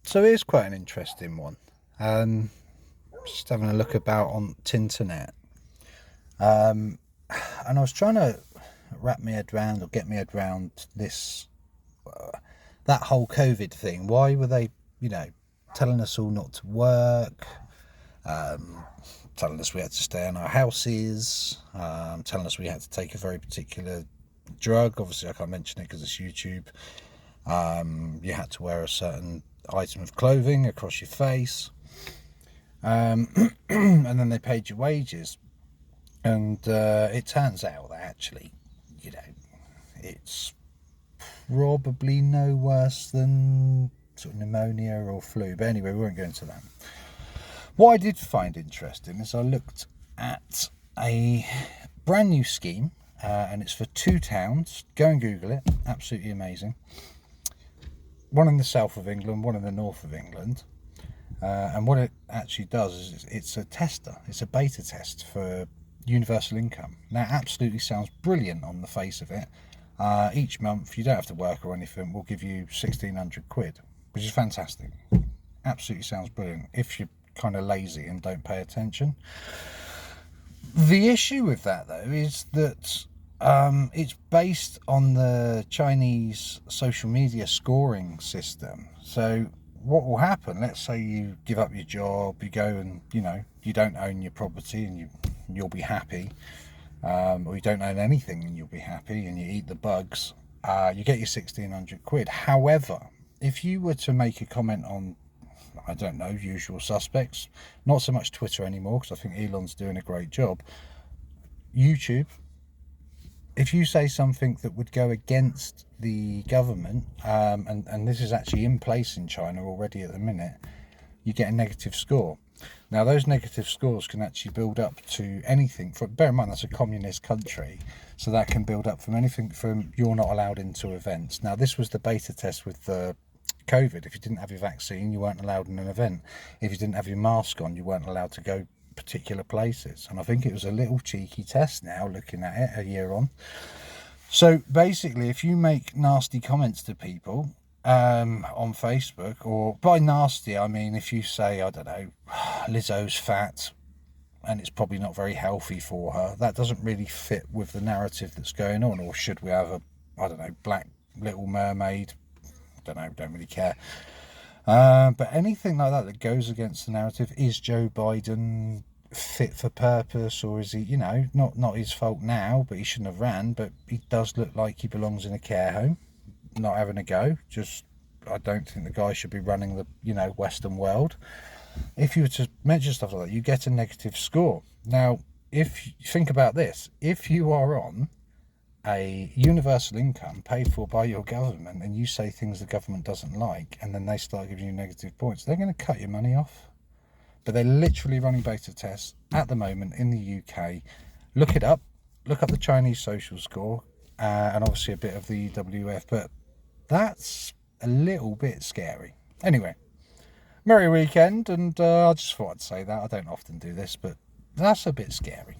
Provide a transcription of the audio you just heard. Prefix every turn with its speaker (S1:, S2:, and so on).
S1: So here's quite an interesting one. Just having a look about on Tinternet. And I was trying to wrap my head around or get my head around this, that whole COVID thing. Why were they, telling us all not to work, telling us we had to stay in our houses, telling us we had to take a very particular drug. Obviously, I can't mention it because it's YouTube. You had to wear a certain item of clothing across your face, and then they paid your wages. And it turns out that actually, it's probably no worse than sort of pneumonia or flu. But anyway, we won't go into that. What I did find interesting is I looked at a brand new scheme, and it's for 2 towns. Go and Google it. Absolutely amazing. One in the south of England, one in the north of England. And what it actually does is it's a tester. It's a beta test for universal income. Now, it absolutely sounds brilliant on the face of it. Each month, you don't have to work or anything. We'll give you 1,600 quid, which is fantastic. Absolutely sounds brilliant if you're kind of lazy and don't pay attention. The issue with that, though, is that it's based on the Chinese social media scoring system. So what will happen, let's say you give up your job, you go and, you don't own your property and you'll be happy, or you don't own anything and you'll be happy and you eat the bugs, you get your 1,600 quid. However, if you were to make a comment on, I don't know, usual suspects, not so much Twitter anymore because I think Elon's doing a great job, YouTube, if you say something that would go against the government, and this is actually in place in China already at the minute, you get a negative score. Now, those negative scores can actually build up to anything. Bear in mind, that's a communist country, so that can build up from anything from you're not allowed into events. Now, this was the beta test with the COVID. If you didn't have your vaccine, you weren't allowed in an event. If you didn't have your mask on, you weren't allowed to go particular places. And I think it was a little cheeky test now, looking at it a year on. So basically, if you make nasty comments to people on Facebook, or by nasty I mean if you say, I don't know, Lizzo's fat and it's probably not very healthy for her, that doesn't really fit with the narrative that's going on. Or should we have black Little Mermaid? I don't know, don't really care. But anything like that goes against the narrative. Is Joe Biden fit for purpose, or is he, not his fault now, but he shouldn't have ran, but he does look like he belongs in a care home. Not having a go, just I don't think the guy should be running the Western world. If you were to mention stuff like that, you get a negative score. Now, if you think about this, if you are on a universal income paid for by your government and you say things the government doesn't like, and then they start giving you negative points, they're going to cut your money off. But they're literally running beta tests at the moment in the UK. Look it up. Look up the Chinese social score, and obviously a bit of the WEF. But that's a little bit scary. Anyway, merry weekend, and I just thought I'd say that. I don't often do this, but that's a bit scary.